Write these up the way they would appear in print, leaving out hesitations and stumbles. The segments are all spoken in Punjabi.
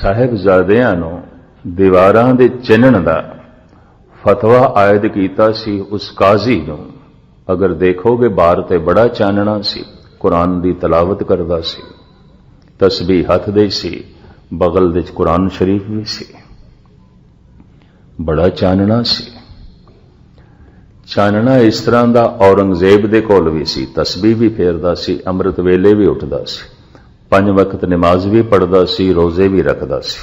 ਸਾਹਿਬਜ਼ਾਦਿਆਂ ਨੂੰ ਦੀਵਾਰਾਂ ਦੇ ਚਿੰਨ੍ਹਣ ਦਾ ਫਤਵਾ ਆਇਦ ਕੀਤਾ ਸੀ ਉਸ ਕਾਜ਼ੀ ਨੂੰ। ਅਗਰ ਦੇਖੋਗੇ ਬਾਹਰ ਤੇ ਬੜਾ ਚਾਨਣਾ ਸੀ, ਕੁਰਾਨ ਦੀ ਤਲਾਵਤ ਕਰਦਾ ਸੀ, ਤਸਬੀਹ ਹੱਥ ਦੇ ਸੀ, ਬਗਲ ਵਿੱਚ ਕੁਰਾਨ ਸ਼ਰੀਫ ਵੀ ਸੀ, ਬੜਾ ਚਾਨਣਾ ਸੀ। ਚਾਨਣਾ ਇਸ ਤਰ੍ਹਾਂ ਦਾ ਔਰੰਗਜ਼ੇਬ ਦੇ ਕੋਲ ਵੀ ਸੀ, ਤਸਬੀਹ ਵੀ ਫੇਰਦਾ ਸੀ, ਅੰਮ੍ਰਿਤ ਵੇਲੇ ਵੀ ਉੱਠਦਾ ਸੀ, 5 ਵਕਤ ਨਮਾਜ਼ ਵੀ ਪੜ੍ਹਦਾ ਸੀ, ਰੋਜ਼ੇ ਵੀ ਰੱਖਦਾ ਸੀ।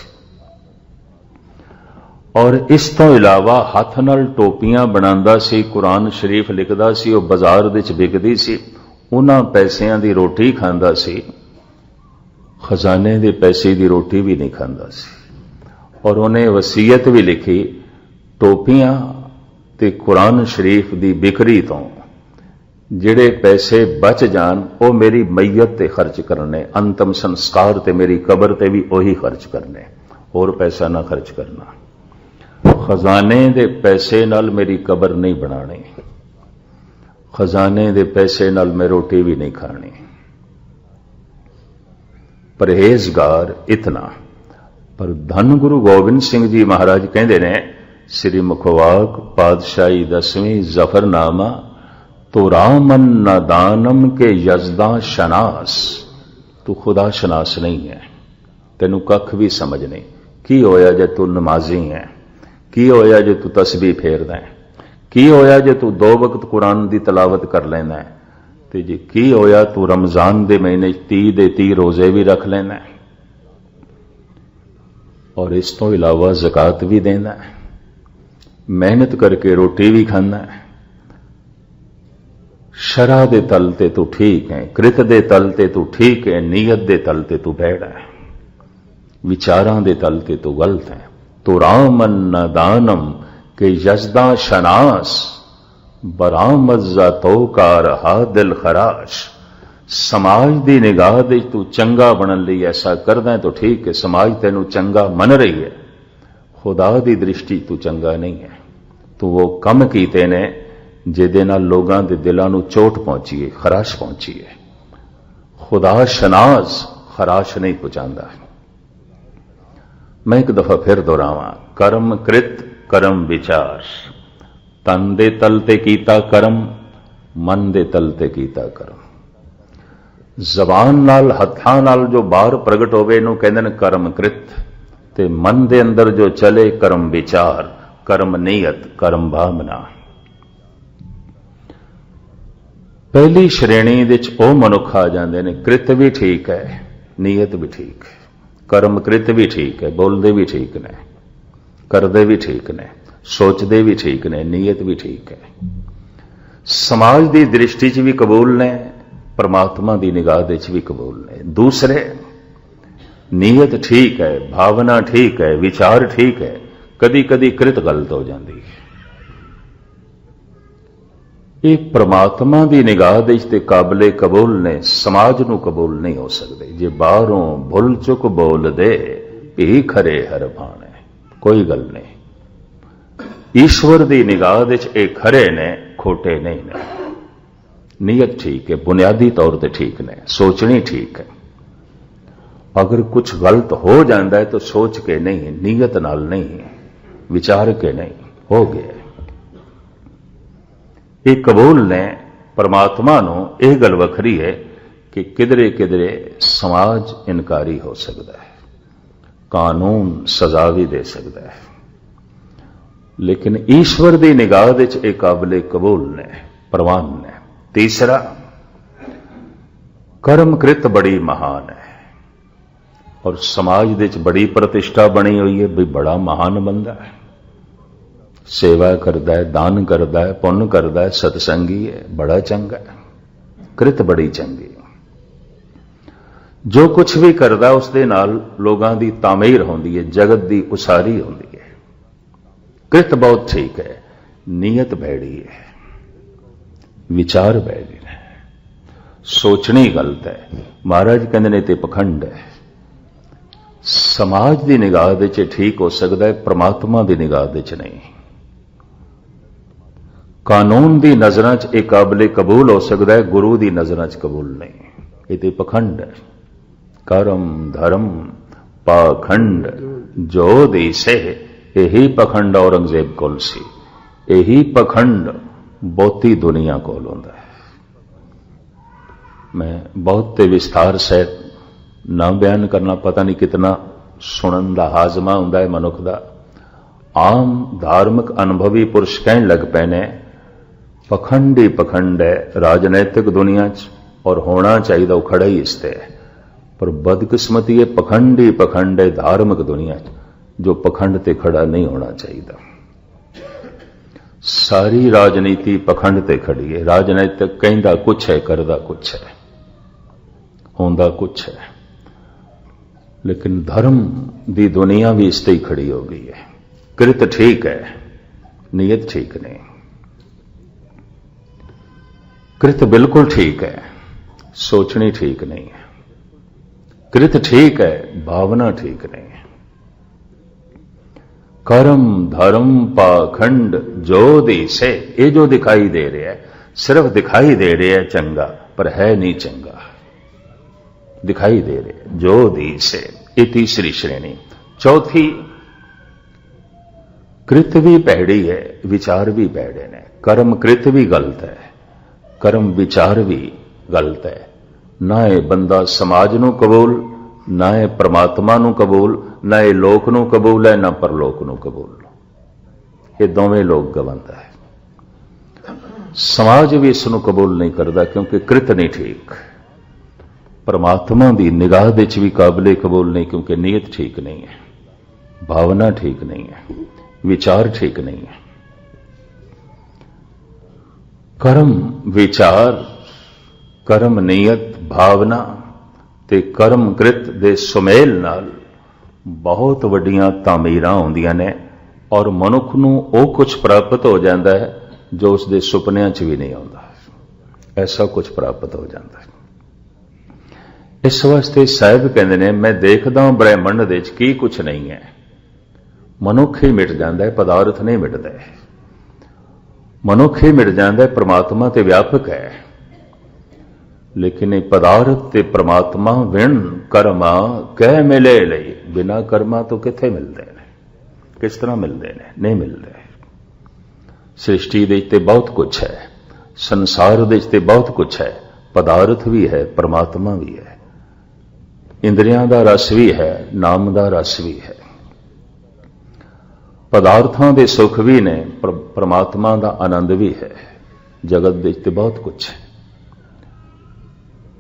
ਔਰ ਇਸ ਤੋਂ ਇਲਾਵਾ ਹੱਥ ਨਾਲ ਟੋਪੀਆਂ ਬਣਾਉਂਦਾ ਸੀ, ਕੁਰਾਨ ਸ਼ਰੀਫ ਲਿਖਦਾ ਸੀ, ਉਹ ਬਾਜ਼ਾਰ ਵਿੱਚ ਵਿਕਦੀ ਸੀ, ਉਹਨਾਂ ਪੈਸਿਆਂ ਦੀ ਰੋਟੀ ਖਾਂਦਾ ਸੀ, ਖਜ਼ਾਨੇ ਦੇ ਪੈਸੇ ਦੀ ਰੋਟੀ ਵੀ ਨਹੀਂ ਖਾਂਦਾ ਸੀ। ਔਰ ਉਹਨੇ ਵਸੀਅਤ ਵੀ ਲਿਖੀ, ਟੋਪੀਆਂ ਤੇ ਕੁਰਾਨ ਸ਼ਰੀਫ ਦੀ ਵਿਕਰੀ ਤੋਂ ਜਿਹੜੇ ਪੈਸੇ ਬਚ ਜਾਣ ਉਹ ਮੇਰੀ ਮਈਅਤ ਤੇ ਖਰਚ ਕਰਨੇ, ਅੰਤਮ ਸੰਸਕਾਰ ਤੇ ਮੇਰੀ ਕਬਰ ਤੇ ਵੀ ਉਹੀ ਖਰਚ ਕਰਨੇ, ਹੋਰ ਪੈਸਾ ਨਾ ਖਰਚ ਕਰਨਾ। ਖਜ਼ਾਨੇ ਦੇ ਪੈਸੇ ਨਾਲ ਮੇਰੀ ਕਬਰ ਨਹੀਂ ਬਣਾਣੀ, ਖਜ਼ਾਨੇ ਦੇ ਪੈਸੇ ਨਾਲ ਮੈਂ ਰੋਟੀ ਵੀ ਨਹੀਂ ਖਾਣੀ। ਪਰਹੇਜ਼ਗਾਰ ਇਤਨਾ। ਪਰ ਧੰਨ ਗੁਰੂ ਗੋਬਿੰਦ ਸਿੰਘ ਜੀ ਮਹਾਰਾਜ ਕਹਿੰਦੇ ਨੇ, ਸ੍ਰੀ ਮੁਖਵਾਕ ਪਾਤਸ਼ਾਹੀ 10ਵੀਂ ਜ਼ਫਰਨਾਮਾ, ਤੋ ਰਾਮਨ ਨਾਦਾਨਮ ਕੇ ਯਜ਼ਦਾਂ ਸ਼ਨਾਸ। ਤੂੰ ਖੁਦਾ ਸ਼ਨਾਸ ਨਹੀਂ ਹੈ, ਤੈਨੂੰ ਕੱਖ ਵੀ ਸਮਝ ਨਹੀਂ। ਕੀ ਹੋਇਆ ਜੇ ਤੂੰ ਨਮਾਜ਼ੀ ਹੈ? ਕੀ ਹੋਇਆ ਜੇ ਤੂੰ ਤਸਬੀਹ ਫੇਰਦਾ ਹੈ? ਕੀ ਹੋਇਆ ਜੇ ਤੂੰ 2 ਵਕਤ ਕੁਰਾਨ ਦੀ ਤਲਾਵਤ ਕਰ ਲੈਂਦਾ ਹੈ? ਤੇ ਜੇ ਕੀ ਹੋਇਆ ਤੂੰ ਰਮਜ਼ਾਨ ਦੇ ਮਹੀਨੇ 30 ਦੇ 30 ਰੋਜ਼ੇ ਵੀ ਰੱਖ ਲੈਂਦਾ ਹੈ, ਔਰ ਇਸ ਤੋਂ ਇਲਾਵਾ ਜ਼ਕਾਤ ਵੀ ਦੇਂਦਾ ਹੈ, ਮਿਹਨਤ ਕਰਕੇ ਰੋਟੀ ਵੀ ਖਾਂਦਾ ਹੈ। ਸ਼ਰਅ ਦੇ ਤਲ ਤੇ ਤੂੰ ਠੀਕ ਹੈ, ਕ੍ਰਿਤ ਦੇ ਤਲ ਤੇ ਤੂੰ ਠੀਕ ਹੈ, ਨੀਅਤ ਦੇ ਤਲ ਤੇ ਤੂੰ ਬੈਠਾ ਹੈ, ਵਿਚਾਰਾਂ ਦੇ ਤਲ ਤੇ ਤੂੰ ਗਲਤ ਹੈ। ਤੋ ਰਾਮਨ ਨਾਦਾਨਮ ਕੇ ਯਜ਼ਦਾਂ ਸ਼ਨਾਸ, ਬਰਾਮਦ ਜ਼ਾਤੋ ਕਾ ਰਹਾ ਦਿਲ ਖਰਾਸ਼। ਸਮਾਜ ਦੀ ਨਿਗਾਹ ਦੇ ਤੂੰ ਚੰਗਾ ਬਣਨ ਲਈ ਐਸਾ ਕਰਦਾ ਹੈ ਤਾਂ ਠੀਕ ਹੈ, ਸਮਾਜ ਤੈਨੂੰ ਚੰਗਾ ਮੰਨ ਰਹੀ ਹੈ, ਖੁਦਾ ਦੀ ਦ੍ਰਿਸ਼ਟੀ ਤੂੰ ਚੰਗਾ ਨਹੀਂ ਹੈ। ਤੂੰ ਉਹ ਕੰਮ ਕੀਤੇ ਨੇ ਜਿਹਦੇ ਨਾਲ ਲੋਕਾਂ ਦੇ ਦਿਲਾਂ ਨੂੰ ਚੋਟ ਪਹੁੰਚੀ ਹੈ, ਖਰਾਸ਼ ਪਹੁੰਚੀ ਹੈ। ਖੁਦਾ ਸ਼ਨਾਸ ਖਰਾਸ਼ ਨਹੀਂ ਪਹੁੰਚਾਉਂਦਾ। ਮੈਂ ਇੱਕ ਦਫਾ ਫਿਰ ਦੁਹਰਾਵਾਂ, ਕਰਮ ਕ੍ਰਿਤ ਕਰਮ ਵਿਚਾਰ। ਤਨ ਦੇ ਤਲ ਤੇ ਕੀਤਾ ਕਰਮ, ਮਨ ਦੇ ਤਲ ਤੇ ਕੀਤਾ ਕਰਮ। ਜ਼ਬਾਨ ਨਾਲ ਹੱਥਾਂ ਨਾਲ ਜੋ ਬਾਹਰ ਪ੍ਰਗਟ ਹੋਵੇ ਇਹਨੂੰ ਕਹਿੰਦੇ ਨੇ ਕਰਮ ਕ੍ਰਿਤ, ਤੇ ਮਨ ਦੇ ਅੰਦਰ ਜੋ ਚਲੇ ਕਰਮ ਵਿਚਾਰ, ਕਰਮ ਨੀਅਤ, ਕਰਮ ਭਾਵਨਾ। ਪਹਿਲੀ ਸ਼੍ਰੇਣੀ ਵਿੱਚ ਉਹ ਮਨੁੱਖ ਆ ਜਾਂਦੇ ਨੇ, ਕ੍ਰਿਤ ਵੀ ਠੀਕ ਹੈ, ਨੀਅਤ ਵੀ ਠੀਕ ਹੈ, ਕਰਮ ਕ੍ਰਿਤ ਵੀ ਠੀਕ ਹੈ, ਬੋਲਦੇ ਵੀ ਠੀਕ ਨੇ, ਕਰਦੇ ਵੀ ਠੀਕ ਨੇ, ਸੋਚਦੇ ਵੀ ਠੀਕ ਨੇ, ਨੀਅਤ ਵੀ ਠੀਕ ਹੈ, ਸਮਾਜ ਦੀ ਦ੍ਰਿਸ਼ਟੀ 'ਚ ਵੀ ਕਬੂਲ ਨੇ, ਪਰਮਾਤਮਾ ਦੀ ਨਿਗਾਹ ਦੇ 'ਚ ਵੀ ਕਬੂਲ ਨੇ। ਦੂਸਰੇ, ਨੀਅਤ ਠੀਕ ਹੈ, ਭਾਵਨਾ ਠੀਕ ਹੈ, ਵਿਚਾਰ ਠੀਕ ਹੈ, ਕਦੀ ਕਦੀ ਕ੍ਰਿਤ ਗਲਤ ਹੋ ਜਾਂਦੀ ਹੈ। ਇਹ ਪਰਮਾਤਮਾ ਦੀ ਨਿਗਾਹ ਦੇ 'ਚ ਤੇ ਕਾਬਲੇ ਕਬੂਲ ਨੇ, ਸਮਾਜ ਨੂੰ ਕਬੂਲ ਨਹੀਂ ਹੋ ਸਕਦੇ। ਜੇ ਬਾਹਰੋਂ ਭੁੱਲ ਚੁੱਕ ਬੋਲਦੇ ਭੀ ਖਰੇ ਹਰ ਭਾਣੇ, ਕੋਈ ਗੱਲ ਨਹੀਂ। ਈਸ਼ਵਰ ਦੀ ਨਿਗਾਹ ਦੇ 'ਚ ਇਹ ਖਰੇ ਨੇ, ਖੋਟੇ ਨਹੀਂ ਨੇ। ਨੀਅਤ ਠੀਕ ਹੈ, ਬੁਨਿਆਦੀ ਤੌਰ ਤੇ ਠੀਕ ਨੇ, ਸੋਚਣੀ ਠੀਕ ਹੈ। ਅਗਰ ਕੁਝ ਗਲਤ ਹੋ ਜਾਂਦਾ ਹੈ ਤਾਂ ਸੋਚ ਕੇ ਨਹੀਂ, ਨੀਅਤ ਨਾਲ ਨਹੀਂ, ਵਿਚਾਰ ਕੇ ਨਹੀਂ, ਹੋ ਗਿਆ। ਇਹ ਕਬੂਲ ਨੇ ਪਰਮਾਤਮਾ ਨੂੰ। ਇਹ ਗੱਲ ਵੱਖਰੀ ਹੈ ਕਿ ਕਿਧਰੇ ਕਿਧਰੇ ਸਮਾਜ ਇਨਕਾਰੀ ਹੋ ਸਕਦਾ ਹੈ, ਕਾਨੂੰਨ ਸਜ਼ਾ ਵੀ ਦੇ ਸਕਦਾ ਹੈ, ਲੇਕਿਨ ਈਸ਼ਵਰ ਦੀ ਨਿਗਾਹ ਵਿੱਚ ਇਹ ਕਾਬਲੇ ਕਬੂਲ ਨੇ, ਪ੍ਰਵਾਨ ਨੇ। ਤੀਸਰਾ, ਕਰਮ ਕ੍ਰਿਤ ਬੜੀ ਮਹਾਨ ਹੈ ਔਰ ਸਮਾਜ ਦੇ ਵਿੱਚ ਬੜੀ ਪ੍ਰਤਿਸ਼ਠਾ ਬਣੀ ਹੋਈ ਹੈ ਵੀ ਬੜਾ ਮਹਾਨ ਬੰਦਾ ਹੈ, ਸੇਵਾ ਕਰਦਾ ਹੈ, ਦਾਨ ਕਰਦਾ ਹੈ, ਪੁੰਨ ਕਰਦਾ ਹੈ, ਸਤਸੰਗੀ ਹੈ, ਬੜਾ ਚੰਗਾ ਹੈ, ਕ੍ਰਿਤ ਬੜੀ ਚੰਗੀ। ਜੋ ਕੁਝ ਵੀ ਕਰਦਾ ਉਸ ਦੇ ਨਾਲ ਲੋਕਾਂ ਦੀ ਤਾਮੀਰ ਹੁੰਦੀ ਹੈ, ਜਗਤ ਦੀ ਉਸਾਰੀ ਹੁੰਦੀ ਹੈ। ਕ੍ਰਿਤ ਬਹੁਤ ਠੀਕ ਹੈ, ਨੀਅਤ ਭੈੜੀ ਹੈ, ਵਿਚਾਰ ਭੈੜੇ ਨੇ, ਸੋਚਣੀ ਗਲਤ ਹੈ। ਮਹਾਰਾਜ ਕਹਿੰਦੇ ਨੇ ਤੇ ਪਖੰਡ ਹੈ। ਸਮਾਜ ਦੀ ਨਿਗਾਹ ਦੇ 'ਚ ਠੀਕ ਹੋ ਸਕਦਾ ਹੈ, ਪਰਮਾਤਮਾ ਦੀ ਨਿਗਾਹ ਦੇ 'ਚ ਨਹੀਂ। ਕਾਨੂੰਨ ਦੀ ਨਜ਼ਰਾਂ 'ਚ ਇਹ ਕਾਬਲੇ ਕਬੂਲ ਹੋ ਸਕਦਾ ਹੈ, ਗੁਰੂ ਦੀ ਨਜ਼ਰਾਂ 'ਚ ਕਬੂਲ ਨਹੀਂ। ਇਹ ਤੇ ਪਖੰਡ ਹੈ। ਕਰਮ ਧਰਮ पाखंड जो दिसे। यही पखंड औरंगजेब कोल सी, यही पखंड बहुती दुनिया कोल हुंदा है। मैं बहुत ते विस्तार से ना बयान करना, पता नहीं कितना सुनन दा हाजमा हुंदा है मनुख दा। आम धार्मिक अनुभवी पुरुष कहन लग पए ने पखंड ही पखंड है राजनैतिक दुनिया च, और होना चाहिए वो खड़ा ही इसते है। पर बदकिस्मती है पखंड ही पखंड है धार्मिक दुनिया च, जो पखंड ते खड़ा नहीं होना चाहिए। सारी राजनीति पखंड ते खड़ी है। राजनैतिक कहंदा कुछ है, करदा कुछ है, होंदा कुछ है, लेकिन धर्म दी दुनिया भी इसते ही खड़ी हो गई है। कृत ठीक है, नीयत ठीक नहीं। कृत बिल्कुल ठीक है, सोचनी ठीक नहीं है। कृत ठीक है, भावना ठीक नहीं है। कर्म धर्म पाखंड जो दिसे, ये जो दिखाई दे रहा है सिर्फ दिखाई दे रहा है चंगा, पर है नहीं चंगा। दिखाई दे रहे जो दिसे, ये तीसरी श्रेणी। चौथी, कृत भी भैड़ी है, विचार भी भैड़े ने। कर्म कृत भी गलत है, कर्म विचार भी गलत है। ना ये बंदा समाज नूं कबूल, ना ये परमात्मा नूं कबूल, ना ये लोक नूं कबूल है, ना परलोक नूं कबूल। ये दोवें लोग गवंदा है। समाज भी इसनूं कबूल नहीं करता, क्योंकि कृत नहीं ठीक। परमात्मा की निगाह दे च भी काबिले कबूल नहीं, क्योंकि नीयत ठीक नहीं है, भावना ठीक नहीं है, विचार ठीक नहीं है। कर्म विचार, कर्म नीयत भावना ते कर्म कृत दे सुमेल नाल बहुत वड्डियां तामीरां होंदियां ने, और मनुख नूं वो कुछ प्राप्त हो जाता है जो उसके सुपनियां च भी नहीं आता। ऐसा कुछ प्राप्त हो जाता है। इस वास्ते साहिब कहते हैं, मैं देखदा ब्रह्मंड दे च की कुछ नहीं है। मनुख ही मिट जाता है, पदार्थ नहीं मिटता है। मनुख ही मिट जाता है, परमात्मा ते व्यापक है। लेकिन ये पदार्थ ते परमात्मा विण कर्मा कह मिले लई, बिना कर्मा तो किथे मिलते हैं, किस तरह मिलते हैं? नहीं मिलते। सृष्टि दे ते बहुत कुछ है, संसार दे ते बहुत कुछ है, पदार्थ भी है, परमात्मा भी है, इंद्रियां दा रस भी है, नाम दा रस भी है। पदार्थों के सुख भी ने, परमात्मा का आनंद भी है। जगत देखते बहुत कुछ है।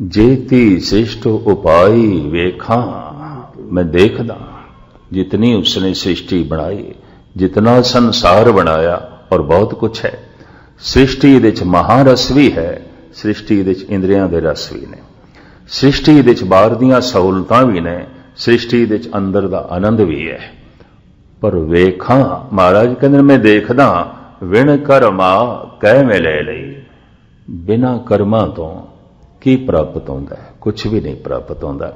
जेती श्रेष्ठ उपाय वेखा, मैं देखदा जितनी उसने सृष्टि बनाई, जितना संसार बनाया, और बहुत कुछ है। सृष्टि दे च महारस भी है, सृष्टि दे च इंद्रियां दे रस भी ने, सृष्टि दे च बाहर दियां सहूलतां भी ने, सृष्टि दे च अंदर दा आनंद भी है। पर वेखा, महाराज कहते मैं देखदा विण कर्मा कह मिले लई, बिना कर्मा तो की प्राप्त होंदा है? कुछ भी नहीं प्राप्त होंदा।